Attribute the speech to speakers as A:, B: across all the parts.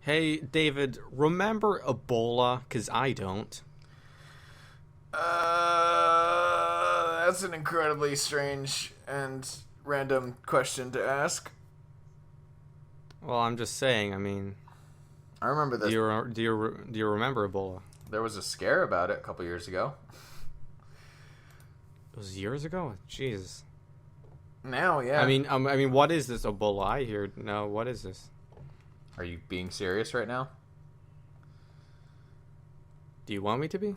A: Hey, David, remember Ebola? Because I don't.
B: That's an incredibly strange and random question to ask.
A: Well, I'm just saying, I mean,
B: I remember
A: do
B: this.
A: you remember Ebola?
B: There was a scare about it a couple years ago.
A: It was years ago? Jesus.
B: Now, yeah.
A: I mean, what is this Ebola? I hear, no, what is this?
B: Are you being serious right now?
A: Do you want me to be?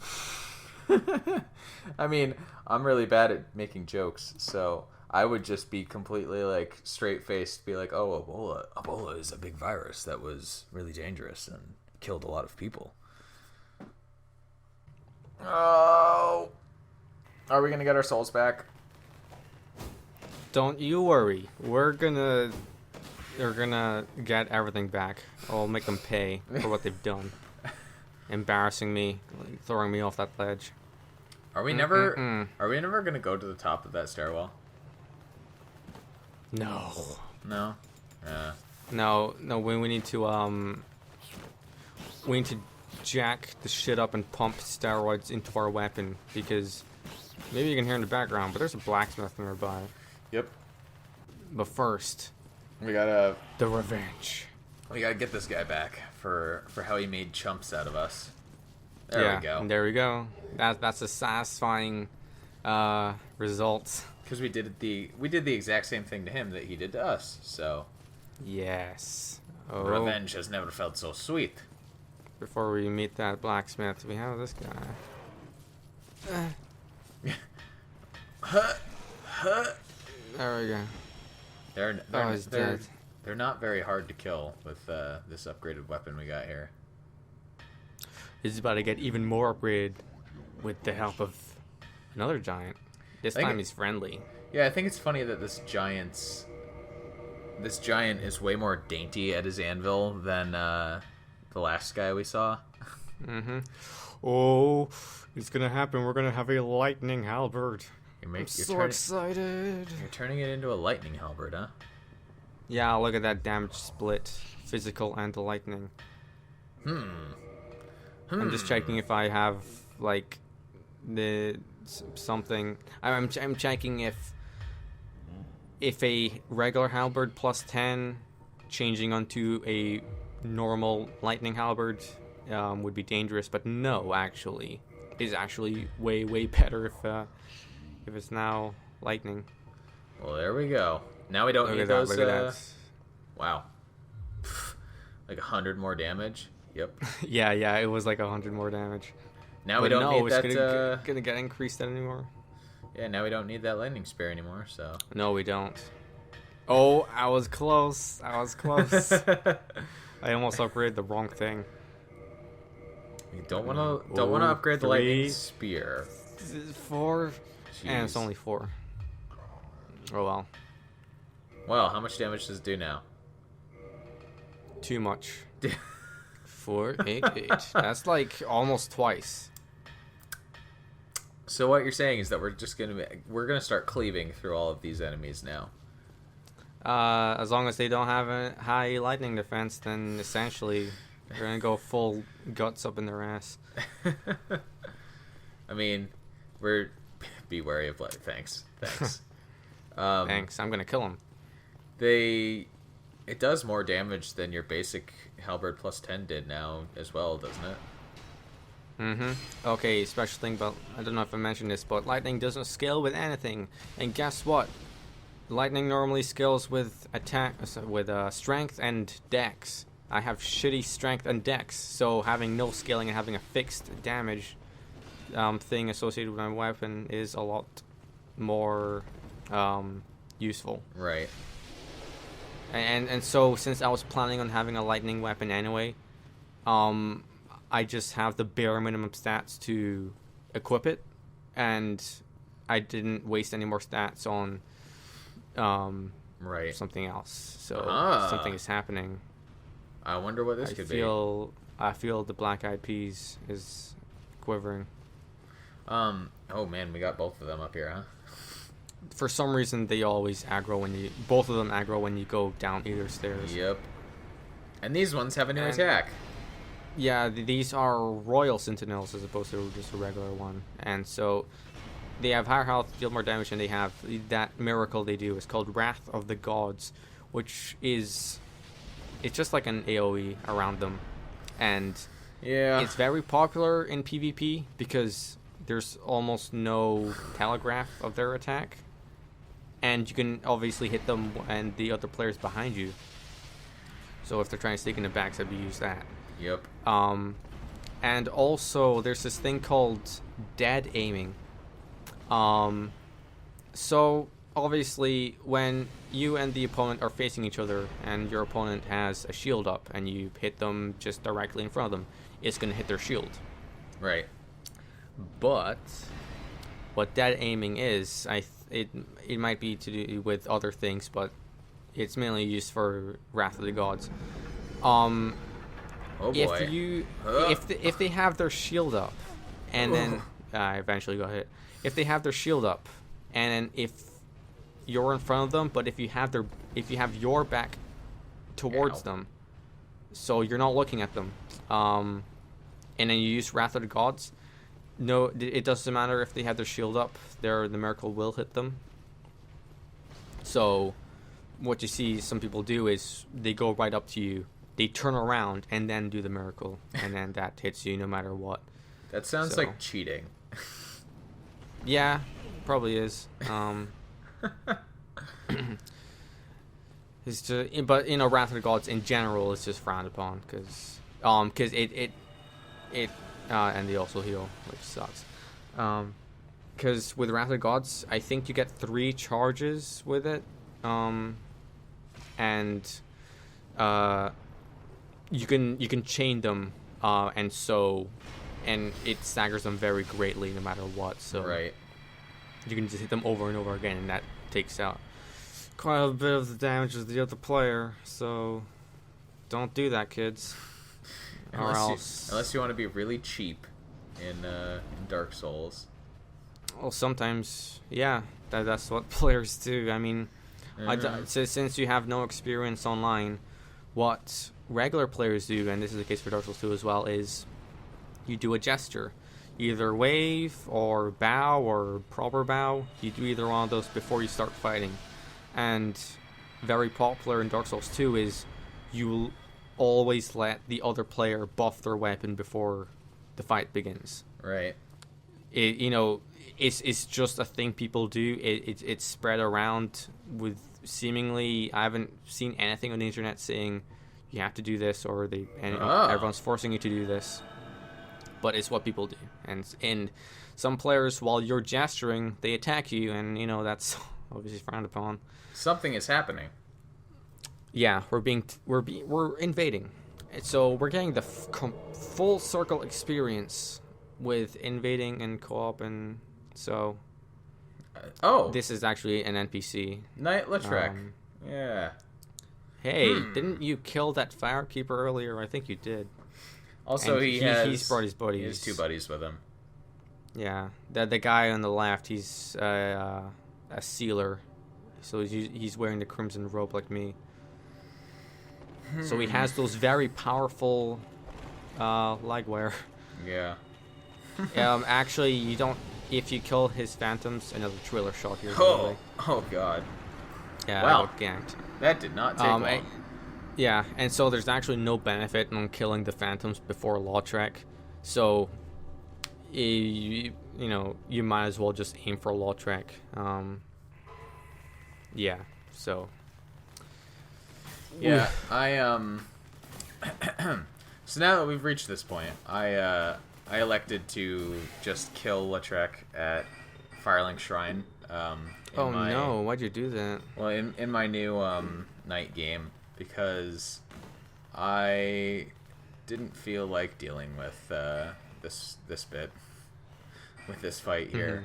B: I mean, I'm really bad at making jokes, so I would just be completely like straight faced, be like, "Oh, Ebola! Ebola is a big virus that was really dangerous and killed a lot of people." Oh, are we gonna get our souls back?
A: Don't you worry. We're gonna get everything back. I'll make them pay for what they've done. Embarrassing me, like, throwing me off that ledge.
B: Are we never? Are we never gonna go to the top of that stairwell?
A: No.
B: No. Yeah.
A: No. We need to jack the shit up and pump steroids into our weapon because maybe you can hear in the background, but there's a blacksmith nearby.
B: Yep.
A: But first,
B: We gotta
A: revenge.
B: we gotta get this guy back for how he made chumps out of us. There we go.
A: There we go. That's a satisfying result.
B: Because we did the exact same thing to him that he did to us. So
A: Yes. Oh.
B: revenge has never felt so sweet.
A: Before we meet that blacksmith, we have this guy. There we go. He's dead.
B: They're not very hard to kill with this upgraded weapon we got here.
A: He's about to get even more upgraded with the help of another giant. This time he's friendly.
B: Yeah, I think it's funny that this giant is way more dainty at his anvil than the last guy we saw.
A: Mm-hmm. Oh, it's gonna happen. We're gonna have a lightning halberd. I'm so excited.
B: You're turning it into a lightning halberd, huh?
A: Yeah, look at that damage split. Physical and the lightning. I'm just checking if I have, like, the something. I'm checking if a regular halberd plus 10 changing onto a normal lightning halberd would be dangerous, but no, actually. It's actually way better if it's now lightning.
B: Well, there we go. Now we don't need those.
A: Look at that.
B: Wow. Like 100 more damage. Yep.
A: yeah, it was like 100 more damage.
B: Now we don't need that.
A: It's gonna get increased anymore.
B: Yeah, now we don't need that lightning spear anymore. So.
A: No, we don't. Oh, I was close. I almost upgraded the wrong thing.
B: You don't want to upgrade the lightning spear.
A: 4.
B: Jeez.
A: And it's only 4. Oh well.
B: Well, how much damage does it do now?
A: Too much. 488. That's like almost twice.
B: So what you're saying is that we're gonna start cleaving through all of these enemies now.
A: As long as they don't have a high lightning defense, then essentially they're gonna go full guts up in their ass.
B: I mean, be wary of thanks.
A: Thanks. I'm gonna kill him.
B: It does more damage than your basic halberd plus 10 did now as well, doesn't it?
A: Okay, special thing, but I don't know if I mentioned this, but lightning doesn't scale with anything. And guess what? Lightning normally scales with strength and dex. I have shitty strength and dex, so having no scaling and having a fixed damage thing associated with my weapon is a lot more useful.
B: Right.
A: And so since I was planning on having a lightning weapon anyway, I just have the bare minimum stats to equip it, and I didn't waste any more stats on something else. So something is happening.
B: I wonder what this could be.
A: I feel the black eyed peas is quivering.
B: Oh man, we got both of them up here, huh?
A: For some reason, they always aggro both of them aggro when you go down either stairs.
B: Yep. And these ones have a new
A: And-
B: attack.
A: Yeah, these are Royal Sentinels as opposed to just a regular one. And so they have higher health, deal more damage, and they have that miracle they do is called Wrath of the Gods, which is it's just like an AoE around them. And
B: Yeah.
A: it's very popular in PvP because there's almost no telegraph of their attack. And you can obviously hit them and the other players behind you. So if they're trying to sneak in the backside, you use that.
B: Yep.
A: And also there's this thing called dead aiming. So obviously when you and the opponent are facing each other and your opponent has a shield up and you hit them just directly in front of them, it's going to hit their shield.
B: Right.
A: But what dead aiming is, it might be to do with other things, but it's mainly used for Wrath of the Gods.
B: Oh boy.
A: If they have their shield up, and then eventually got hit. If they have their shield up, and then if you're in front of them, but if you have your back towards
B: Ow.
A: them, so you're not looking at them, and then you use Wrath of the Gods. No, it doesn't matter if they have their shield up. The miracle will hit them. So, what you see some people do is they go right up to you, they turn around, and then do the miracle, and then that hits you no matter what.
B: That sounds
A: So-
B: like cheating.
A: Yeah, probably is. It's just, but Wrath of the Gods in general is just frowned upon because it and they also heal, which sucks. Because with Wrath of the Gods, I think you get 3 charges with it, and you can chain them, and it staggers them very greatly no matter what. So
B: Right.
A: you can just hit them over and over again, and that takes out quite a bit of the damage of the other player. So don't do that, kids. Or else,
B: Unless you want to be really cheap in Dark Souls.
A: well, sometimes, yeah, that's what players do. I mean, since you have no experience online, what regular players do, and this is the case for Dark Souls 2 as well, is you do a gesture. Either wave or bow or proper bow. You do either one of those before you start fighting. And very popular in Dark Souls 2 is you will always let the other player buff their weapon before the fight begins.
B: Right.
A: It's just a thing people do. It's spread around with seemingly, I haven't seen anything on the internet saying you have to do this or everyone's forcing you to do this. But it's what people do. And some players, while you're gesturing, they attack you, and that's obviously frowned upon.
B: Something is happening.
A: Yeah, we're invading. So we're getting the full circle experience with invading and co-op, and so this is actually an NPC.
B: Knight Latrek. Yeah.
A: Hey, didn't you kill that firekeeper earlier? I think you did.
B: Also,
A: And
B: he's
A: brought his buddies.
B: He has 2 buddies with him.
A: Yeah, the guy on the left, he's a sealer, so he's wearing the crimson robe like me. So he has those very powerful leg wear.
B: Yeah.
A: Actually, you don't. If you kill his phantoms, another trailer shot here.
B: Oh God.
A: Yeah,
B: Wow.
A: I got ganked.
B: That did not take long.
A: Yeah, and so there's actually no benefit on killing the phantoms before Lautrec. So, you might as well just aim for Lautrec. Yeah, so.
B: Yeah, So now that we've reached this point, I elected to just kill Lautrec at Firelink Shrine.
A: No! Why'd you do that?
B: Well, in my new night game, because I didn't feel like dealing with this bit, with this fight here,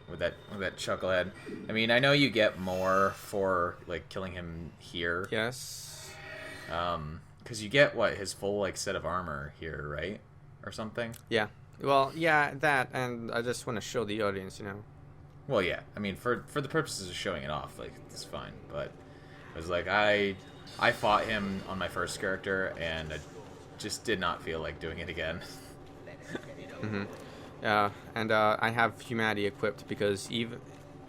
B: with that chucklehead. I mean, I know you get more for like killing him here.
A: Yes.
B: Because you get his full set of armor here, right, or something.
A: Yeah. Well, yeah, that, and I just want to show the audience,
B: Well, yeah. I mean, for the purposes of showing it off, it's fine. But It was like I fought him on my first character, and I just did not feel like doing it again.
A: Mm-hmm. Yeah, and I have humanity equipped because
B: you can't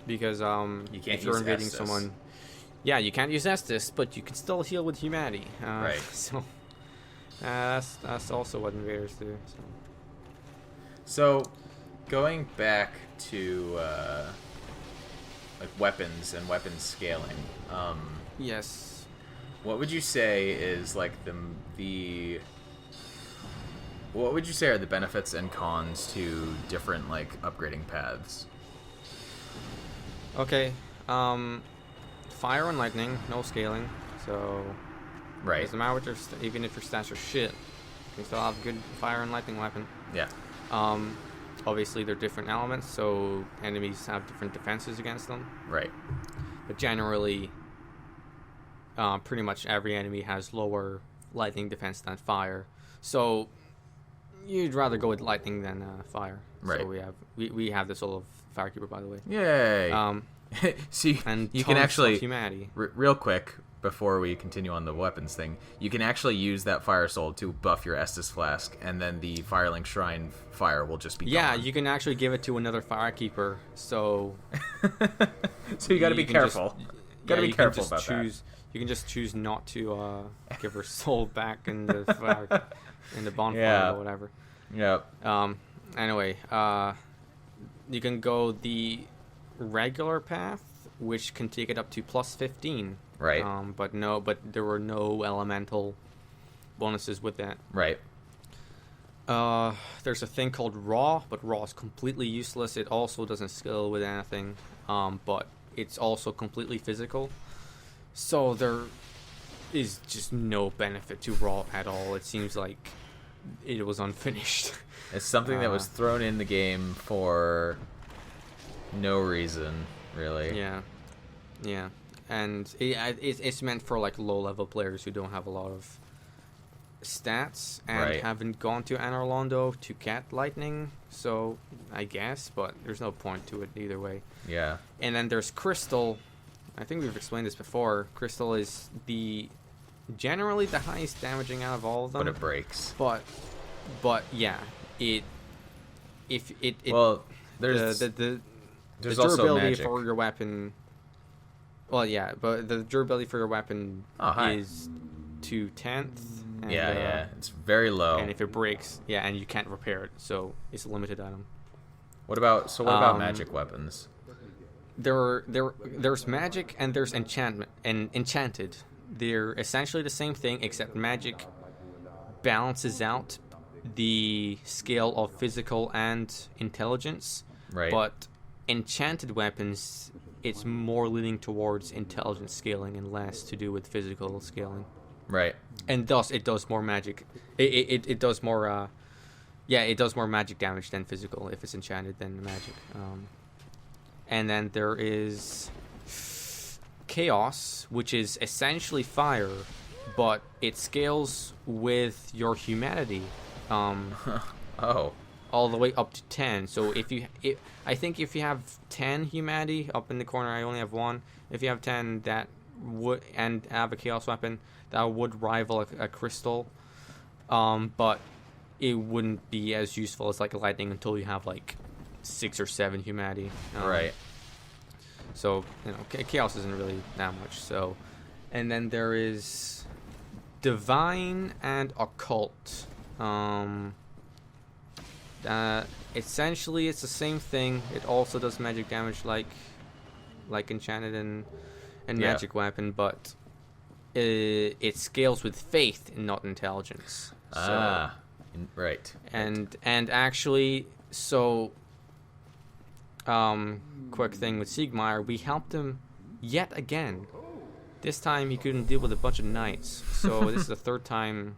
A: if you're
B: use
A: invading
B: Estus.
A: someone, yeah, you can't use Estus, but you can still heal with humanity.
B: Right.
A: So that's also what invaders do.
B: So, going back to like weapons and weapon scaling,
A: Yes.
B: what would you say is like the what would you say are the benefits and cons to different like upgrading paths?
A: Okay. Fire and lightning, no scaling. So
B: Right.
A: doesn't matter what even if your stats are shit, you can still have a good fire and lightning weapon.
B: Yeah.
A: Obviously they're different elements, so enemies have different defenses against them.
B: Right.
A: But generally, pretty much every enemy has lower lightning defense than fire. So you'd rather go with lightning than fire.
B: Right.
A: So we have this all of Firekeeper, by the way.
B: Yay. See,
A: And
B: you can
A: tons
B: actually
A: of humanity.
B: real quick before we continue on the weapons thing, you can actually use that fire soul to buff your Estus flask, and then the Firelink Shrine fire will just be
A: Yeah,
B: gone.
A: you can actually give it to another Firekeeper. So
B: So you got to be
A: can just-
B: careful. Gotta be
A: you can
B: careful
A: just
B: about
A: choose, You can just choose not to give her soul back in the fire, in the bonfire
B: Yeah.
A: or whatever.
B: that. Yep.
A: Anyway, you can go the regular path, which can take it up to plus 15.
B: Right.
A: But there were no elemental bonuses with that.
B: Right.
A: There's a thing called Raw, but Raw is completely useless. It also doesn't scale with anything, but it's also completely physical. So there is just no benefit to Raw at all. It seems like it was unfinished.
B: It's something that was thrown in the game for no reason, really.
A: Yeah, and it's meant for like low-level players who don't have a lot of stats and
B: Right.
A: haven't gone to Anor Londo to get lightning. So I guess, but there's no point to it either way.
B: Yeah.
A: And then there's Crystal. I think we've explained this before. Crystal is generally the highest damaging out of all of them.
B: But it breaks.
A: But yeah,
B: Well, there's
A: the
B: also
A: durability
B: magic.
A: for your weapon. Well, yeah, but the durability for your weapon is 2/10. And,
B: yeah. It's very low.
A: And if it breaks, and you can't repair it, so it's a limited item.
B: What about magic weapons?
A: There's magic and there's enchantment and enchanted. They're essentially the same thing, except magic balances out the scale of physical and intelligence.
B: Right.
A: But enchanted weapons, it's more leaning towards intelligence scaling and less to do with physical scaling.
B: Right.
A: And thus, it does more magic. It does more. It does more magic damage than physical if it's enchanted than magic. And then there is Chaos, which is essentially fire, but it scales with your humanity.
B: Oh.
A: All the way up to 10. So I think if you have 10 humanity up in the corner, I only have 1. If you have 10, that would, and have a chaos weapon, that would rival a crystal. But it wouldn't be as useful as like a lightning until you have like 6 or 7 humanity.
B: Right.
A: So chaos isn't really that much. So, and then there is divine and occult. Essentially, it's the same thing. It also does magic damage like enchanted and magic weapon, but it scales with faith and not intelligence.
B: Right.
A: And actually, so quick thing with Siegmeyer, we helped him yet again. This time he couldn't deal with a bunch of knights, so this is the third time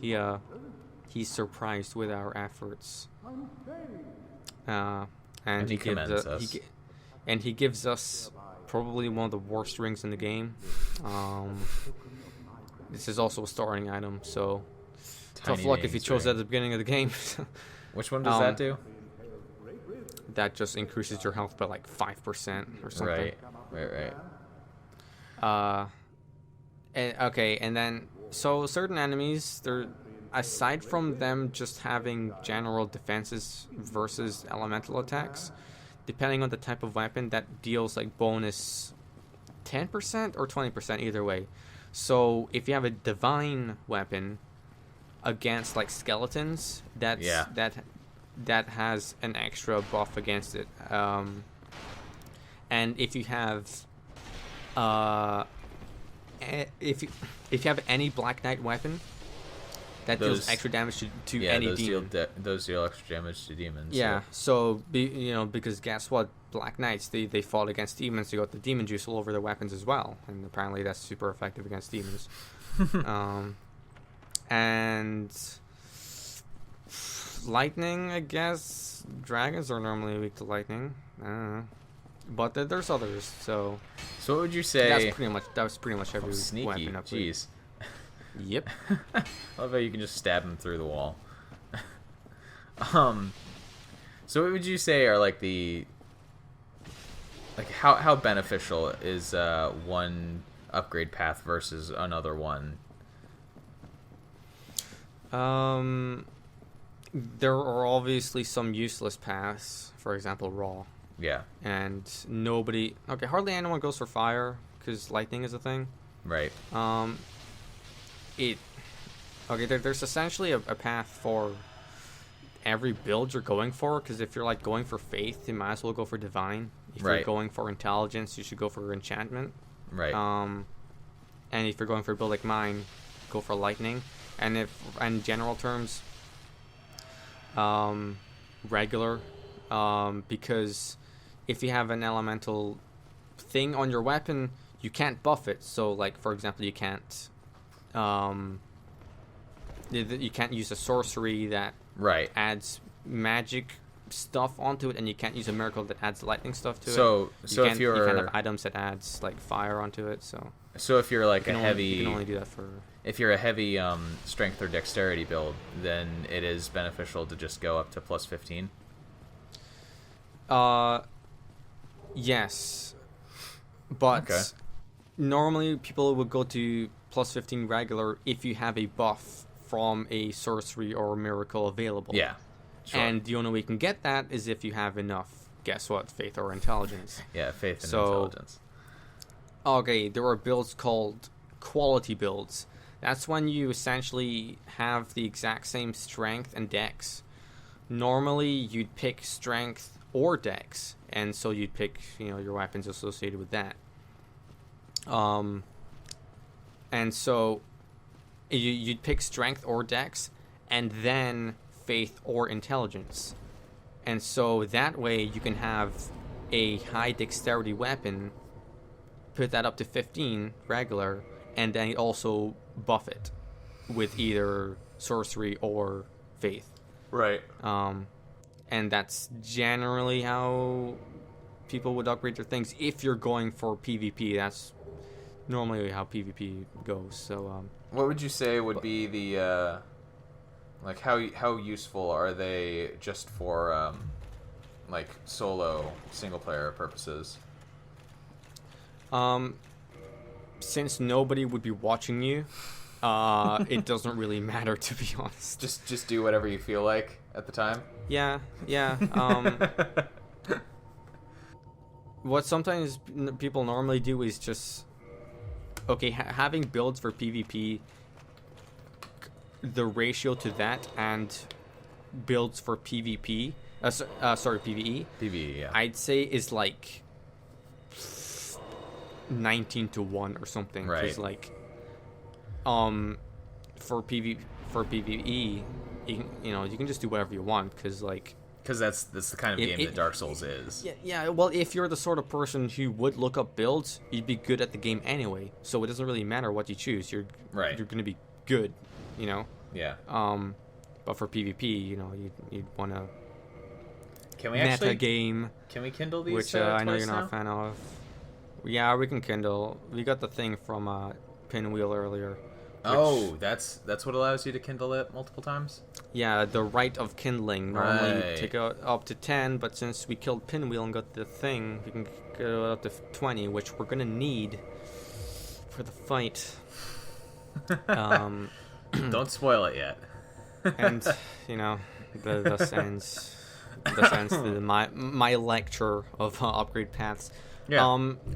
A: he's surprised with our efforts. And
B: he commends us.
A: He gives us probably one of the worst rings in the game. This is also a starting item, so
B: Tiny
A: tough luck if you
B: names,
A: chose that
B: right?
A: at the beginning of the game.
B: Which one does that do?
A: That just increases your health by like 5% or something.
B: Right.
A: And then so certain enemies, they're aside from them just having general defenses versus elemental attacks, depending on the type of weapon, that deals like bonus 10% or 20% either way. So if you have a divine weapon against like skeletons, that has an extra buff against it. And if you have if you have any Black Knight weapon, that deals extra damage to any demon.
B: Those deal extra damage to demons.
A: Yeah. So because guess what? Black Knights, they fought against demons. They got the demon juice all over their weapons as well, and apparently that's super effective against demons. And lightning, I guess. Dragons are normally weak to lightning. I don't know. But there's others. So
B: what would you say?
A: That was pretty much every
B: sneaky.
A: Weapon upgrade.
B: Jeez.
A: Yep.
B: I love how you can just stab him through the wall. So what would you say are like how beneficial is one upgrade path versus another one?
A: There are obviously some useless paths, for example, raw.
B: Yeah.
A: And hardly anyone goes for fire because lightning is a thing.
B: Right.
A: There's essentially a path for every build you're going for, because if you're like going for faith, you might as well go for divine. If you're going for intelligence, you should go for enchantment.
B: Right.
A: And if you're going for a build like mine, go for lightning. And if in general terms, regular, because if you have an elemental thing on your weapon, you can't buff it. So like for example, you can't use a sorcery that adds magic stuff onto it, and you can't use a miracle that adds lightning stuff to it.
B: So if
A: you can't have items that adds like fire onto it. So
B: if you're like
A: you can only do that for.
B: If you're a heavy strength or dexterity build, then it is beneficial to just go up to plus 15.
A: Yes, but normally people would go to plus 15 regular if you have a buff from a sorcery or a miracle available.
B: Yeah, sure.
A: And the only way you can get that is if you have enough, guess what, faith or intelligence.
B: Yeah, faith and intelligence.
A: Okay, there are builds called quality builds. That's when you essentially have the exact same strength and dex. Normally, you'd pick strength or dex, and so you'd pick, your weapons associated with that. And so you'd pick strength or dex, and then faith or intelligence. And so that way you can have a high dexterity weapon, put that up to 15 regular, and then also buff it with either sorcery or faith.
B: Right.
A: And that's generally how people would upgrade their things. If you're going for PvP, that's normally how PvP goes. So
B: what would you say would be the like how useful are they just for like solo single player purposes?
A: Since nobody would be watching you, it doesn't really matter, to be honest.
B: Just do whatever you feel like at the time.
A: Yeah. What sometimes people normally do is just having builds for PvP. The ratio to that and builds for PvP, PvE.
B: PvE, yeah.
A: I'd say is like 19-1 or something.
B: Right.
A: Because like, for PvE, you can just do whatever you want, because
B: that's the kind of game that Dark Souls is.
A: Yeah. Well, if you're the sort of person who would look up builds, you'd be good at the game anyway. So it doesn't really matter what you choose. You're going to be good.
B: Yeah.
A: But for PvP, you'd want to.
B: Can we
A: meta game?
B: Can we kindle these?
A: Which I know you're not a fan of. Yeah, we can kindle. We got the thing from Pinwheel earlier.
B: That's what allows you to kindle it multiple times?
A: Yeah, the right of kindling. Normally you take it up to 10, but since we killed Pinwheel and got the thing, we can go up to 20, which we're going to need for the fight. Um,
B: Don't spoil it yet.
A: and you know, thus ends my lecture of upgrade paths.
B: Yeah.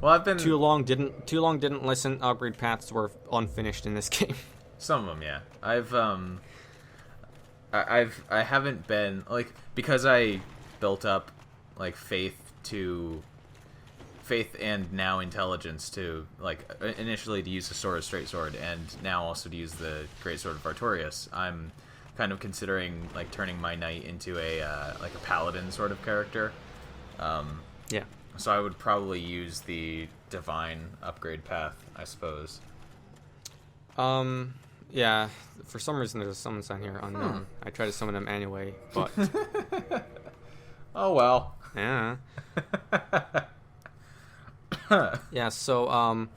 B: Well, I've been
A: too long didn't listen. Upgrade paths were unfinished in this game.
B: Some of them, yeah. I haven't been like, because I built up like faith and now intelligence to, like, initially to use the straight sword and now also to use the great sword of Artorias. I'm kind of considering like turning my knight into a like a paladin sort of character.
A: Yeah.
B: So I would probably use the divine upgrade path, I suppose.
A: Yeah. For some reason, there's a summon sign here unknown. I tried to summon them anyway, but
B: oh well.
A: yeah. Yeah. So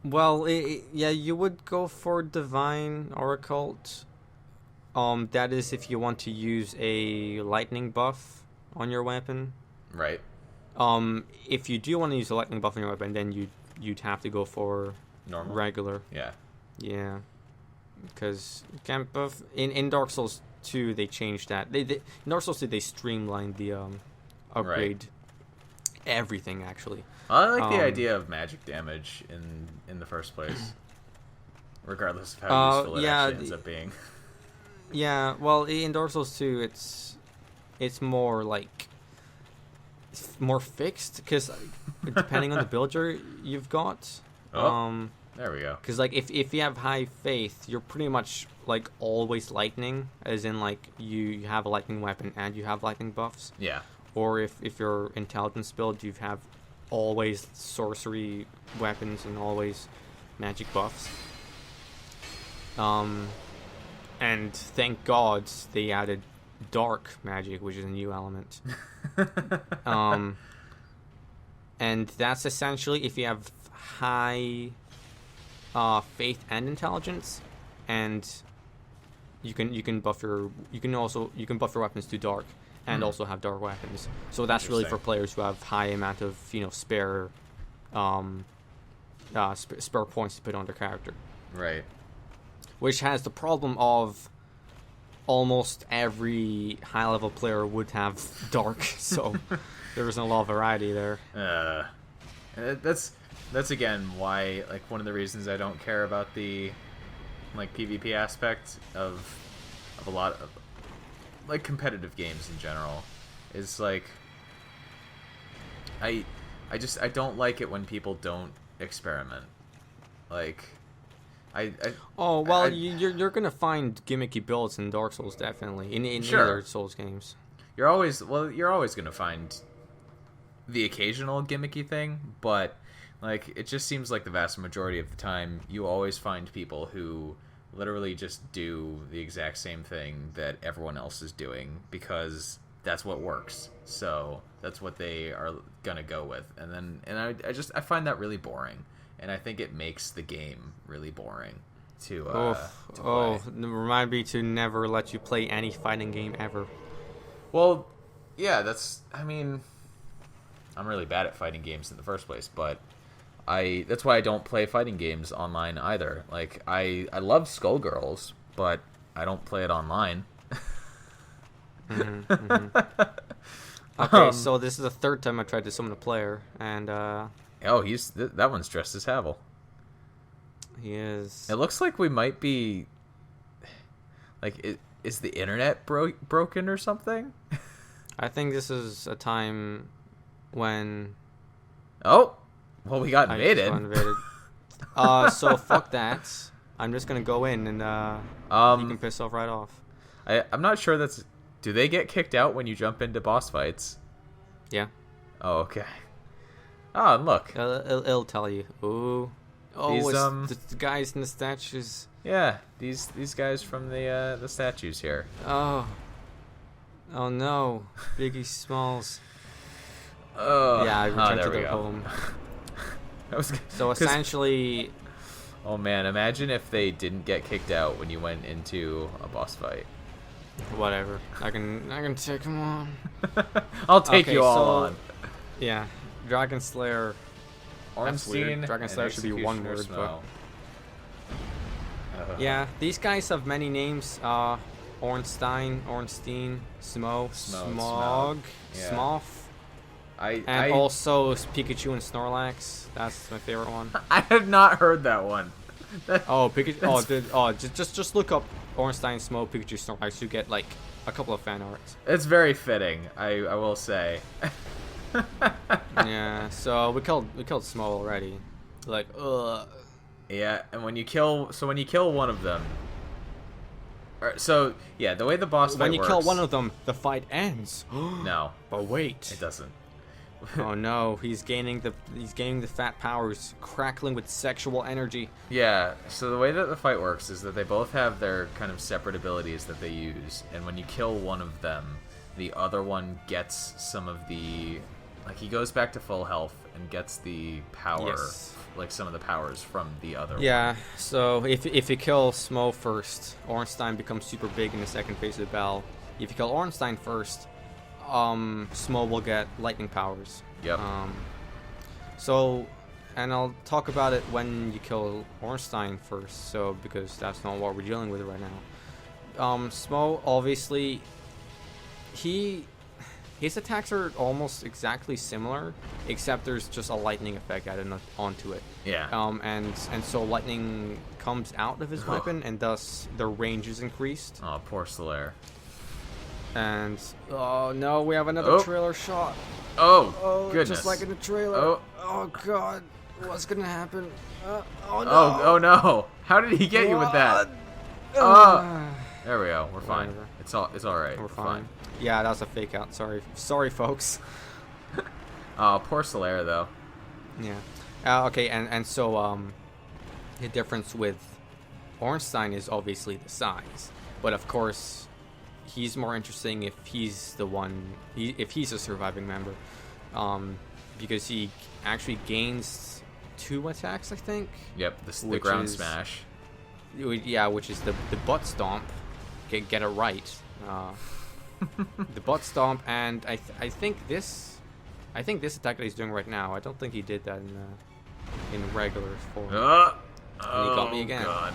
A: well, yeah, you would go for divine or occult. That is if you want to use a lightning buff on your weapon.
B: Right.
A: If you do want to use a lightning buff on your weapon, then you'd have to go for
B: Normal.
A: regular.
B: Yeah.
A: Yeah. Because camp buff in Dark Souls 2 they changed that. In Dark Souls 2 they streamlined the upgrade everything actually.
B: I like the idea of magic damage in the first place, regardless of how useful it actually ends up being.
A: Yeah, well, in Dark Souls 2, it's more like more fixed because depending on the build you've got.
B: There we go.
A: Because like if you have high faith, you're pretty much like always lightning, as in like you have a lightning weapon and you have lightning buffs.
B: Yeah.
A: Or if you're intelligence build, you have always sorcery weapons and always magic buffs. And thank God they added dark magic, which is a new element. And that's essentially if you have high faith and intelligence, and you can buff your weapons to dark and also have dark weapons. So that's really for players who have high amount of spare spare points to put on their character.
B: Right.
A: Which has the problem of almost every high level player would have dark, so there isn't a lot of variety there.
B: That's again why, like, one of the reasons I don't care about the like PvP aspect of a lot of like competitive games in general is like I don't like it when people don't experiment. Like
A: you're gonna find gimmicky builds in Dark Souls, definitely in other Souls games.
B: You're always gonna find the occasional gimmicky thing, but like it just seems like the vast majority of the time you always find people who literally just do the exact same thing that everyone else is doing because that's what works. So that's what they are gonna go with, and I find that really boring. And I think it makes the game really boring to play.
A: Remind me to never let you play any fighting game ever.
B: Well, yeah, I mean, I'm really bad at fighting games in the first place, but that's why I don't play fighting games online either. Like, I love Skullgirls, but I don't play it online.
A: Okay, so this is the third time I tried to summon a player, and
B: oh, that one's dressed as Havel.
A: He is.
B: It looks like we might be like, is the internet broken or something?
A: I think this is a time when.
B: Oh, well, we got invaded.
A: So fuck that. I'm just gonna go in and you can piss off right off.
B: I'm not sure that's. Do they get kicked out when you jump into boss fights?
A: Yeah.
B: Oh, okay. Oh, and look.
A: It'll tell you. Ooh. Oh,
B: these,
A: the guys in the statues.
B: Yeah, these guys from the statues here.
A: Oh. Oh no, Biggie Smalls.
B: Oh.
A: Yeah, I returned to their home. So essentially.
B: Oh man, imagine if they didn't get kicked out when you went into a boss fight.
A: Whatever. I can take them on.
B: I'll take you all on.
A: Yeah. Dragon Slayer That's weird.
B: Ornstein
A: Dragon
B: and
A: Slayer should be one
B: Executioner
A: word,
B: Smo.
A: yeah, these guys have many names. Ornstein, Smo, Smog,
B: Yeah.
A: Smoth,
B: I
A: and also Pikachu and Snorlax. That's my favorite one.
B: I have not heard that one.
A: Oh, Pikachu! Just look up Ornstein, Smo, Pikachu, Snorlax. You get like a couple of fan arts.
B: It's very fitting, I will say.
A: Yeah. So we killed Smo already. Like, ugh.
B: Yeah, and when you kill one of them. So yeah, the way the boss fight
A: When you
B: works,
A: kill one of them, the fight ends.
B: no,
A: But wait.
B: it doesn't.
A: Oh no, he's gaining the fat powers, crackling with sexual energy.
B: Yeah, so the way that the fight works is that they both have their kind of separate abilities that they use, and when you kill one of them, the other one gets some of the, like, he goes back to full health and gets the power,
A: Yes.
B: like some of the powers from the other one.
A: Yeah, so if you kill Smo first, Ornstein becomes super big in the second phase of the battle. If you kill Ornstein first, Smo will get lightning powers.
B: Yep.
A: So, and I'll talk about it when you kill Ornstein first, so because that's not what we're dealing with right now. Smo, obviously, his attacks are almost exactly similar, except there's just a lightning effect added onto it.
B: Yeah.
A: And so lightning comes out of his weapon, and thus the range is increased.
B: Oh, poor Solaire.
A: And oh no, we have another trailer shot.
B: Oh, goodness.
A: Just like in the trailer. Oh god, what's gonna happen? Oh no.
B: Oh no! How did he get you with that? There we go. We're fine.
A: Whatever.
B: It's all right.
A: We're fine. Yeah, that was a fake out. Sorry, folks.
B: Oh, poor Solaire though.
A: Yeah. Okay, and so the difference with Ornstein is obviously the size, but of course he's more interesting if he's the one, if he's a surviving member, because he actually gains 2 attacks, I think.
B: Yep, the ground smash.
A: Yeah, which is the butt stomp. Get it right. The butt stomp, and I think this attack that he's doing right now. I don't think he did that in regular form. And he got me again.
B: God.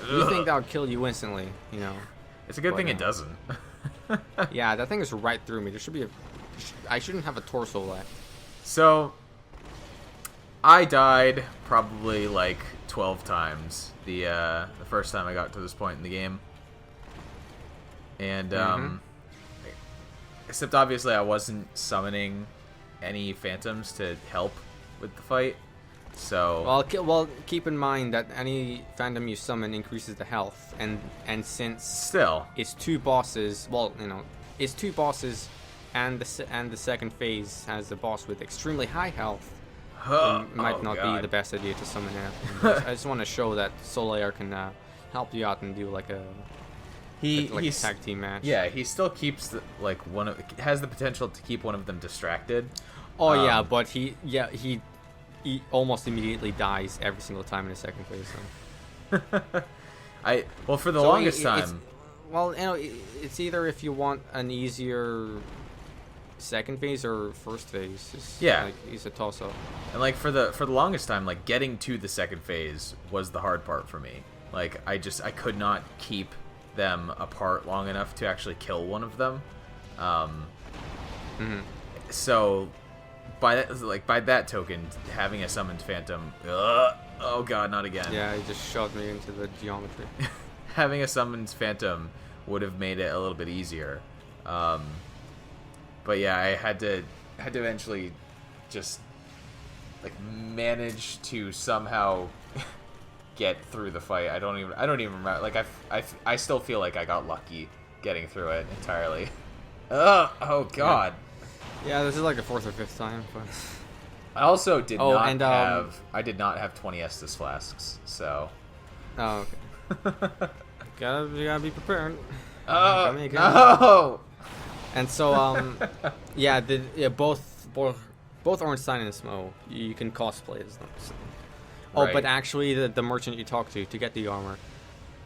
A: You think that would kill you instantly, you know?
B: It's a good thing it doesn't.
A: Yeah, that thing is right through me. There should be I shouldn't have a torso left.
B: So, I died probably like 12 times the first time I got to this point in the game. And, except obviously I wasn't summoning any phantoms to help with the fight. So
A: Well, keep in mind that any phantom you summon increases the health, and since
B: still
A: it's 2 bosses, well, you know, it's 2 bosses, and the second phase has a boss with extremely high health. It might not be the best idea to summon it. I just want to show that Solaire can help you out and do like a tag team match.
B: Yeah, he still keeps has the potential to keep one of them distracted.
A: Oh yeah, but he almost immediately dies every single time in the second phase. So.
B: For the longest time.
A: Well, you know, it's either if you want an easier second phase or first phase. It's a toss up.
B: And like for the longest time, like getting to the second phase was the hard part for me. Like I could not keep them apart long enough to actually kill one of them. So by that token, having a summoned phantom, oh god, not again.
A: Yeah, he just shoved me into the geometry.
B: Having a summoned phantom would have made it a little bit easier. But yeah, I had to eventually just like manage to somehow get through the fight. I don't even remember. Like I still feel like I got lucky getting through it entirely. Oh god.
A: Yeah, this is like the 4th or 5th time, but
B: I also did not have 20 Estus flasks, so.
A: Oh, okay. You gotta be prepared.
B: Oh no!
A: And so yeah, both Ornstein and Smo, you can cosplay as them. So. Oh,
B: Right.
A: but actually, the merchant you talk to get the armor,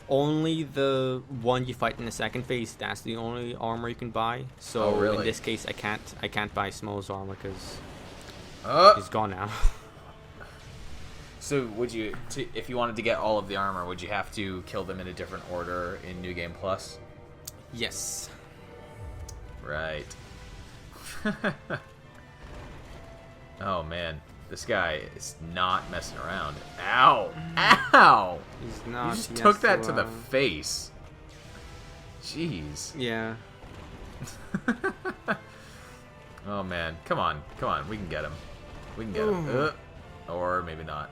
A: only the one you fight in the second phase, that's the only armor you can buy. So
B: really?
A: in this case, I can't buy Smo's armor because he's gone now.
B: So would you, if you wanted to get all of the armor, would you have to kill them in a different order in New Game Plus?
A: Yes.
B: Right. Oh man, this guy is not messing around. Ow! Ow!
A: He's not.
B: You just
A: he
B: took
A: has
B: that
A: to,
B: to the face. Jeez.
A: Yeah.
B: Oh man, come on, we can get him. We can get him. Or maybe not.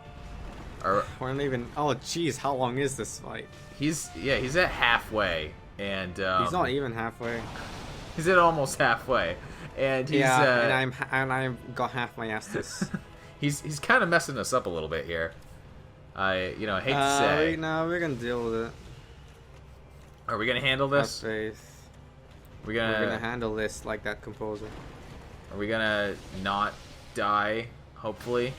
B: Or
A: We're not even. Oh, jeez, how long is this fight?
B: he's at halfway, and
A: He's not even halfway.
B: he's at almost halfway, and he's
A: and I'm got half my Estus.
B: he's kind of messing us up a little bit here. I hate to say.
A: No, we're gonna deal with it.
B: Are we gonna handle
A: Have
B: this?
A: faith.
B: We're
A: We're
B: gonna
A: gonna handle this like that composer.
B: Are we gonna not die? Hopefully.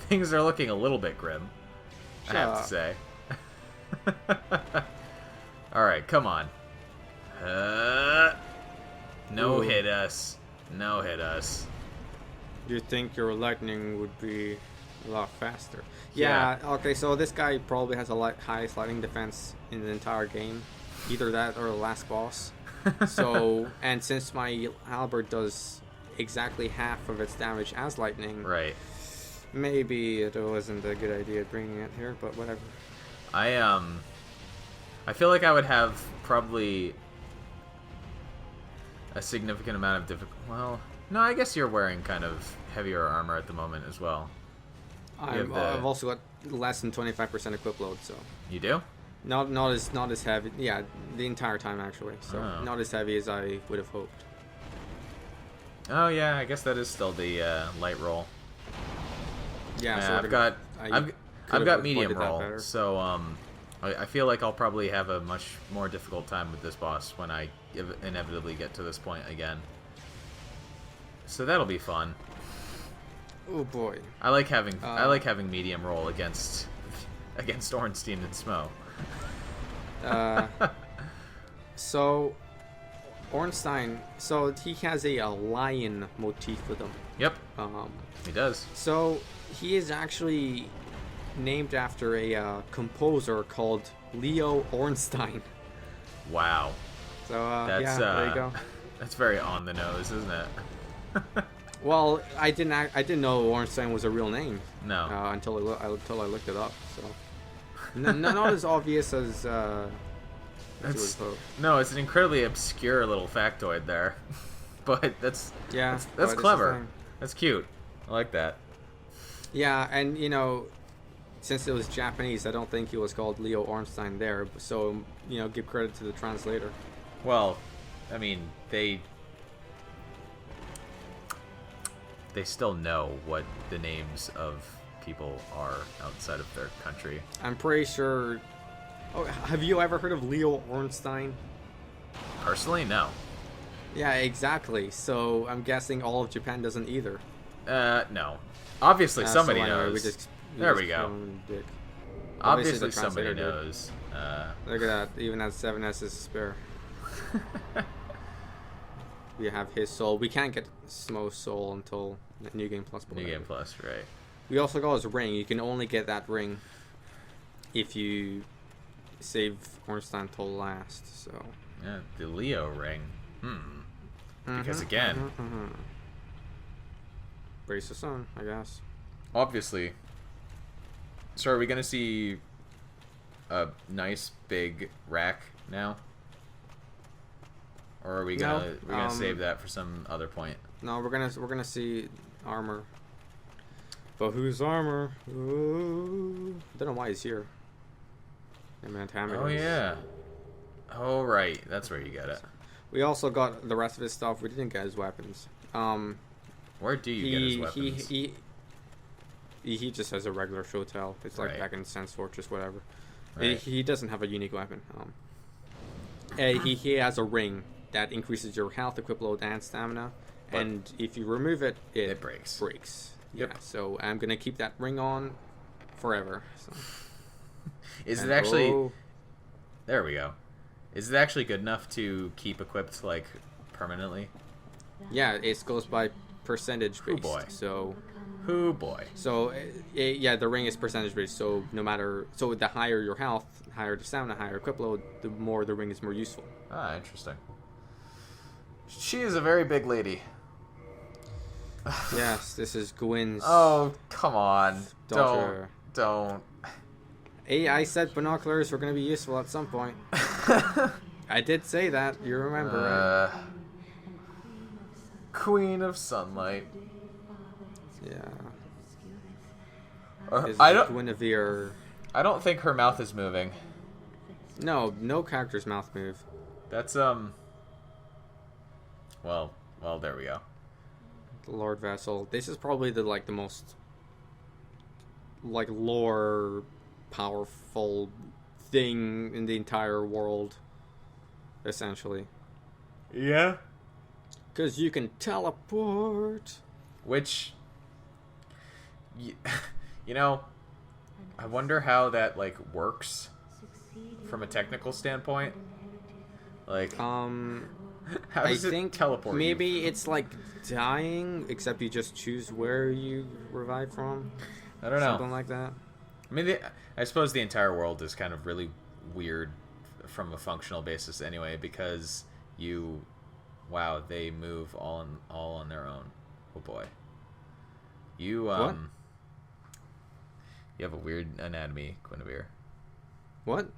B: Things are looking a little bit grim, I have to say. Alright, come on. No hit us. No hit us.
A: You think your lightning would be a lot faster?
B: Yeah.
A: Yeah. Okay. So this guy probably has a highest lightning defense in the entire game, either that or the last boss. So, and since my halberd does exactly half of its damage as lightning,
B: Right.
A: maybe it wasn't a good idea bringing it here, but whatever.
B: I feel like I would have probably a significant amount of well, no, I guess you're wearing kind of heavier armor at the moment as well.
A: I've also got less than 25% equip load, so
B: You do?
A: not as heavy. Yeah, the entire time actually. So not as heavy as I would have hoped.
B: Oh yeah, I guess that is still the light roll.
A: Yeah,
B: Yeah,
A: so
B: I've got medium
A: avoided that
B: roll,
A: better.
B: so I feel like I'll probably have a much more difficult time with this boss when I inevitably get to this point again. So that'll be fun.
A: Oh boy.
B: I like having medium roll against Ornstein and Smo.
A: So Ornstein, so he has a lion motif with him.
B: Yep, he does.
A: So he is actually named after a composer called Leo Ornstein.
B: Wow,
A: So
B: that's
A: yeah, there you go.
B: That's very on the nose, isn't it?
A: Well, I didn't know Ornstein was a real name.
B: No.
A: Until I looked it up. So not as obvious as
B: That's
A: you would hope.
B: no, it's an incredibly obscure little factoid there, but that's
A: Yeah,
B: that's
A: but it's the
B: clever.
A: thing.
B: That's cute. I like that.
A: Yeah, and since it was Japanese, I don't think he was called Leo Ornstein there. So give credit to the translator.
B: Well, I mean, they still know what the names of people are outside of their country.
A: I'm pretty sure. Oh, have you ever heard of Leo Ornstein?
B: Personally, no.
A: Yeah, exactly. So I'm guessing all of Japan doesn't either.
B: No. Obviously, somebody
A: so anyway,
B: knows.
A: we
B: There
A: just
B: we go.
A: call him Dick.
B: Obviously,
A: the
B: somebody
A: translator did.
B: knows.
A: Look at that. Even has 7 S's to spare. We have his soul. We can't get Smo's soul until New Game Plus.
B: New Game Plus, right?
A: We also got his ring. You can only get that ring if you save Ornstein till last. So.
B: Yeah, the Leo ring. Because again,
A: brace the sun, I guess.
B: obviously. So are we gonna see a nice big rack now, or are we gonna save that for some other point?
A: No, we're gonna see armor. But whose armor? Ooh. I don't know why he's here.
B: Oh yeah. Oh right, that's where you get it.
A: We also got the rest of his stuff. We didn't get his weapons.
B: Where do you get his weapons?
A: He just has a regular shotel. It's like back in Sense Fortress, whatever.
B: Right.
A: He doesn't have a unique weapon. He has a ring that increases your health, equip load, and stamina.
B: But
A: and if you remove it, it
B: breaks.
A: Yep. Yeah, so I'm gonna keep that ring on forever. So.
B: Is it actually? There we go. Is it actually good enough to keep equipped like permanently?
A: Yeah, it goes by percentage
B: Oh
A: based.
B: boy.
A: So
B: Hoo boy.
A: yeah, the ring is percentage based. So no matter, so the higher your health, higher the stamina, higher equip load, the more the ring is more useful.
B: Ah, interesting. She is a very big lady.
A: Yes, this is Gwyn's
B: Oh, come on.
A: daughter.
B: Don't.
A: Hey, I said binoculars were going to be useful at some point. I did say that. You remember, right?
B: Queen of Sunlight.
A: Yeah.
B: I don't.
A: Guinevere.
B: I don't think her mouth is moving.
A: No character's mouth move.
B: That's Well, there we go.
A: Lord Vassal. This is probably the most lore powerful thing in the entire world, essentially.
B: Yeah.
A: Because you can teleport.
B: Which, you know, I wonder how that works from a technical standpoint. How does it teleport?
A: Maybe it's like dying, except you just choose where you revive from.
B: I don't know.
A: Something like that.
B: I mean, I suppose the entire world is kind of really weird from a functional basis anyway, because they move all on their own. Oh boy. You
A: What?
B: You have a weird anatomy, Guinevere.
A: What?